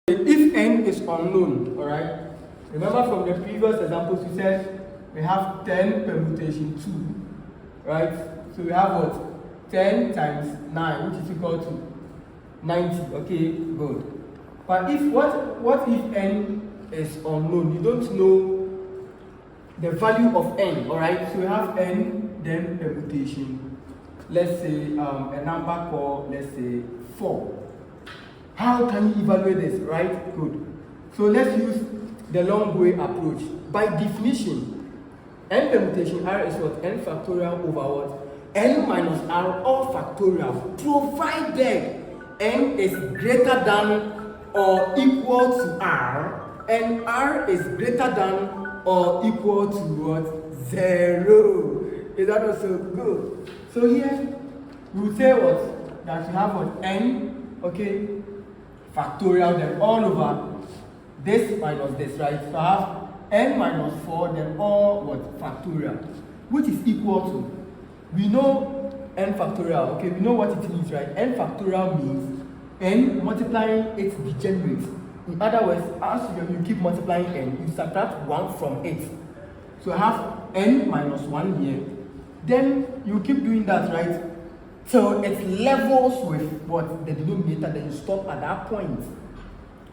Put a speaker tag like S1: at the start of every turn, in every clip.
S1: If n is unknown, alright, remember from the previous examples we said we have 10 permutation 2, right? So we have what? 10 times 9, which is equal to 90, okay, good. But if what if n is unknown? You don't know the value of n, alright? So we have n, then permutation. Let's say a number called, let's say 4. How can you evaluate this, right? Good. So let's use the long way approach. By definition, n permutation r is what? N factorial over what? N minus r all factorial, provided n is greater than or equal to r, and r is greater than or equal to what? 0. Is that also good? So here, we will say what? That you have what? N, okay, factorial, then all over this minus this, right? So I have n minus 4, then all what? Factorial, which is equal to, we know n factorial, okay, we know what it means, right? N factorial means n multiplying its degenerate. In other words, as you keep multiplying n, you subtract 1 from it. So I have n minus 1 here. Then you keep doing that, right? So it levels with what? The denominator, then you stop at that point.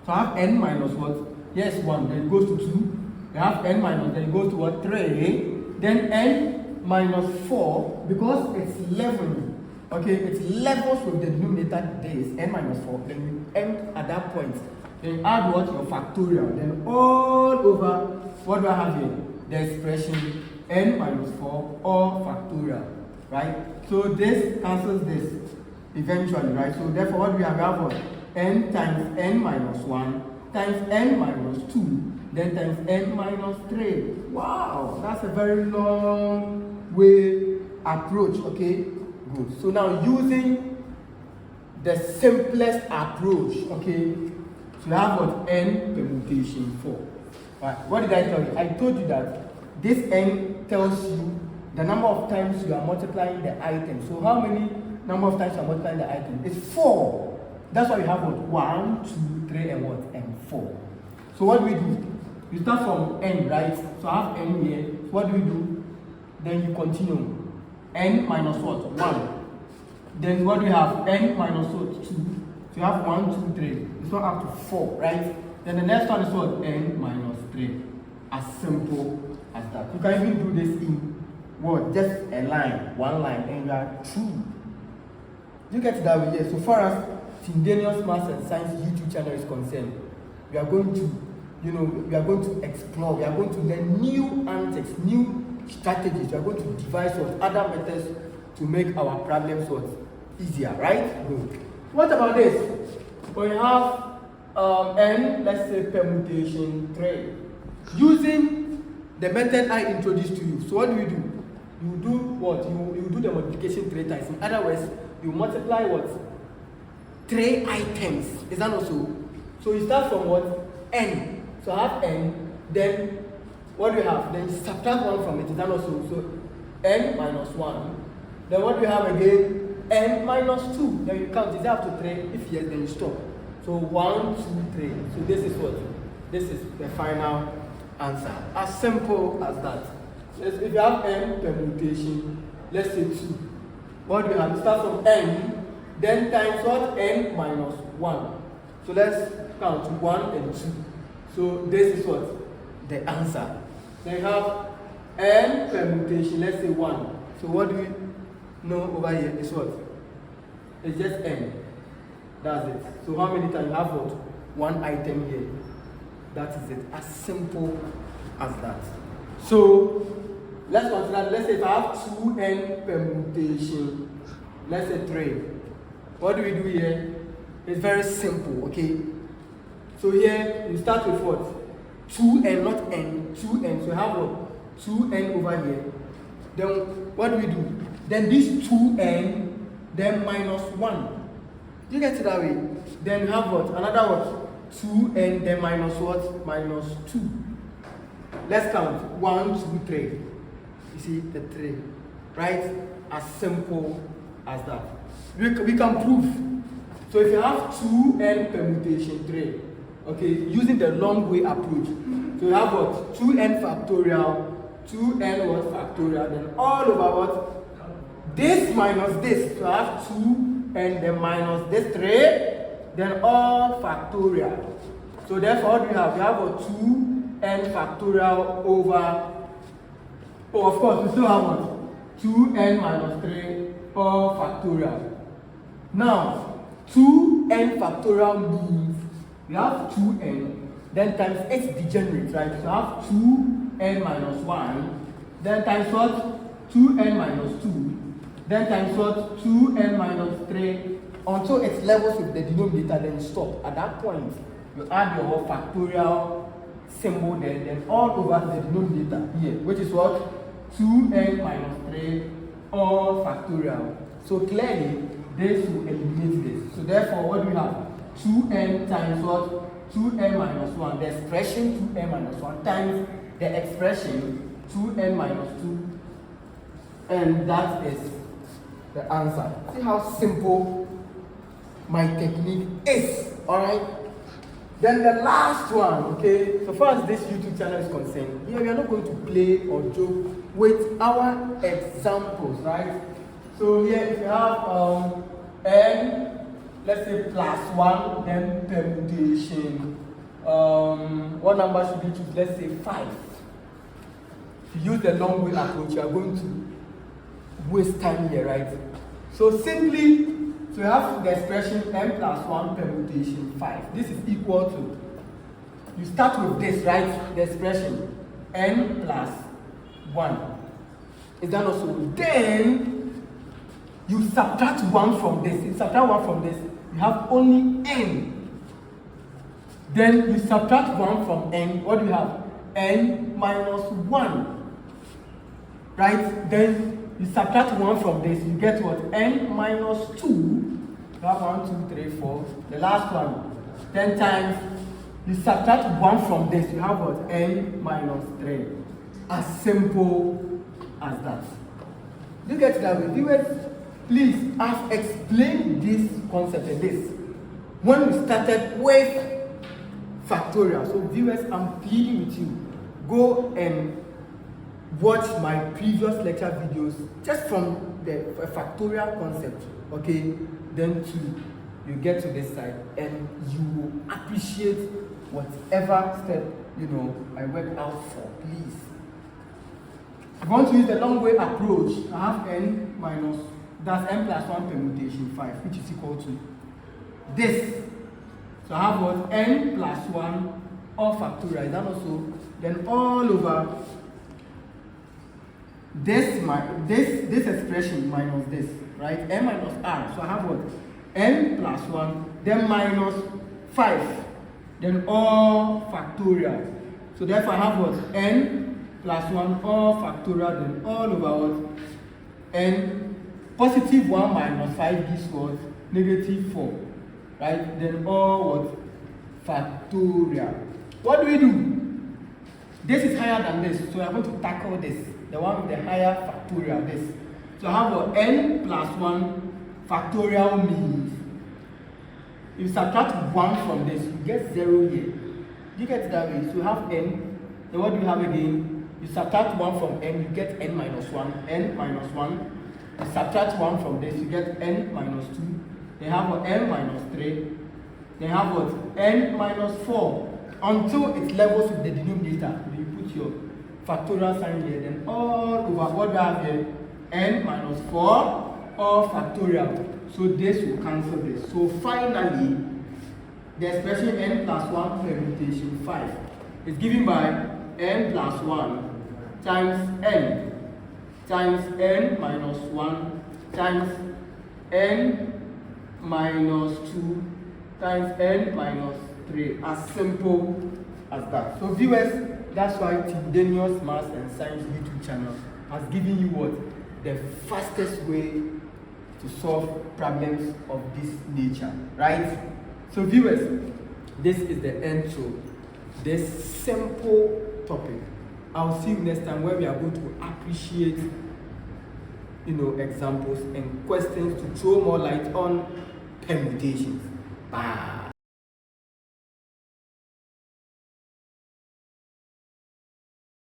S1: So I have n minus what? Yes, 1, then it goes to 2. I have n minus, then it goes to what? 3. Then n minus 4, because it's leveling. Okay, it levels with the denominator, there is n minus 4, then you end at that point. Then add what? Your factorial. Then all over, what do I have here? The expression n minus 4 all factorial, right? So this cancels this eventually, right? So therefore, what we have what? N times n minus 1 times n minus 2, then times n minus 3. Wow, that's a very long way approach, okay? Good. So now using the simplest approach, okay, so you have what? N permutation 4. Right. What did I tell you? I told you that this n tells you the number of times you are multiplying the item. So how many number of times you are multiplying the item? It's 4. That's why we have what? 1, 2, 3, and what? And 4. So what do we do? You start from n, right? So I have n here. So what do we do? Then you continue. N minus what? 1. Then what do we have? N minus what? 2. So you have 1, 2, 3. It's not up to 4, right? Then the next one is what? N minus 3. As simple as that. You can even do this in what? Just a line, one line, and you are true. You get that way here. So far as Tindanious Maths and Science YouTube channel is concerned, we are going to, we are going to explore, we are going to learn new antics, new strategies. We are going to devise what other methods to make our problems what easier, right? Good. What about this? We have n, let's say permutation 3. Using the method I introduced to you. So what do? You do what? You do the multiplication 3 times. In other words, you multiply what? 3 items. Is that also? So you start from what? N. So I have n, then what do you have? Then subtract 1 from it. Is that also? So n minus 1. Then what do you have again? N minus 2. Then you count. Is that up to 3? If yes, then you stop. So 1, 2, 3. So this is what? This is the final answer. As simple as that. If you have n permutation, let's say 2. What do you have? You start from n, then times what? N minus 1. So let's count 1 and 2. So this is what? The answer. Then you have n permutation, let's say 1. So what do we know over here is what? It's just n. That's it. So how many times you have what? 1 item here. That is it. As simple as that. So let's consider, let's say if I have 2n permutation, let's say 3. What do we do here? It's very simple, okay? So here you start with what? 2n, not n, 2n. So you have what? 2n over here. Then what do we do? Then this 2n, then minus 1. You get it that way? Then you have what? Another what? 2n, then minus what? Minus 2. Let's count. 1, 2, 3. You see the 3. Right? As simple as that. We can prove. So if you have 2n permutation 3, okay, using the long way approach. So you have what? 2n factorial, 2n what factorial, then all over what? This minus this. So I have 2n, then minus this 3, then all factorial. So therefore, what do we have? We have a 2n factorial over, oh, of course, we still have what? 2n minus 3 all factorial. Now, 2n factorial means we have 2n, then times its degenerate, right? So I have 2n minus 1, then times what? 2n minus 2, then times what? 2n minus 3, until it levels with the denominator, then stop. At that point, you add your factorial symbol there, then all over the denominator here, which is what? 2n minus 3 all factorial. So clearly, this will eliminate this. So therefore, what do we have? 2n times what? 2n minus 1. The expression 2n minus 1 times the expression 2n minus 2. And that is the answer. See how simple my technique is. Alright? Then the last one, okay? So far as this YouTube channel is concerned, here we are not going to play or joke with our examples, right? So here if you have n, let's say plus 1, then permutation. What number should we choose? Let's say 5. If you use the long way approach, you are going to waste time here, right? So simply, so you have the expression n plus 1 permutation 5. This is equal to, you start with this, right? The expression n plus 1. Is that also? Then you subtract 1 from this. You subtract 1 from this, you have only n. Then you subtract 1 from n. What do you have? N minus 1. Right? Then you subtract 1 from this, you get what? N minus 2. You have 1, 2, 3, 4. The last one. 10 times. You subtract 1 from this, you have what? N minus 3. As simple as that. Look at that way. Viewers, please, I've explained this concept and this when we started with factorial. So viewers, I'm pleading with you, go and watch my previous lecture videos just from the factorial concept, okay? Then you get to this side and you will appreciate whatever step, I work out for, please. If you want to use the long way approach, I have n minus, that's n plus 1 permutation 5, which is equal to this. So I have what? N plus 1 all factorial. Is that also? Then all over this expression minus this, right? N minus r. So I have what? N plus 1, then minus 5, then all factorial. So therefore I have what? N plus 1 all factorial, then all over what? N positive 1 minus 5 gives what? Negative 4. Right? Then all what? Factorial. What do we do? This is higher than this, so we are going to tackle this. The one with the higher factorial, this. So I have what? N plus 1 factorial means if you subtract 1 from this, you get 0 here. You get it that way. So you have n. Then what do you have again? You subtract 1 from n, you get n minus 1. N minus 1. You subtract 1 from this, you get n minus 2. They have what? N minus 3. They have what? N minus 4. Until it levels with the denominator. You put your factorial sign here. Then all over what we have here? N minus 4 all factorial. So this will cancel this. So finally, the expression n plus 1 permutation 5 is given by n plus 1 times n minus 1 times n minus 2 times n minus 3. As simple as that. So viewers, that's why Tindanious Maths and Science YouTube channel has given you what? The fastest way to solve problems of this nature, right? So viewers, this is the end to this simple topic. I'll see you next time where we are going to appreciate examples and questions to throw more light on permutations. Bye.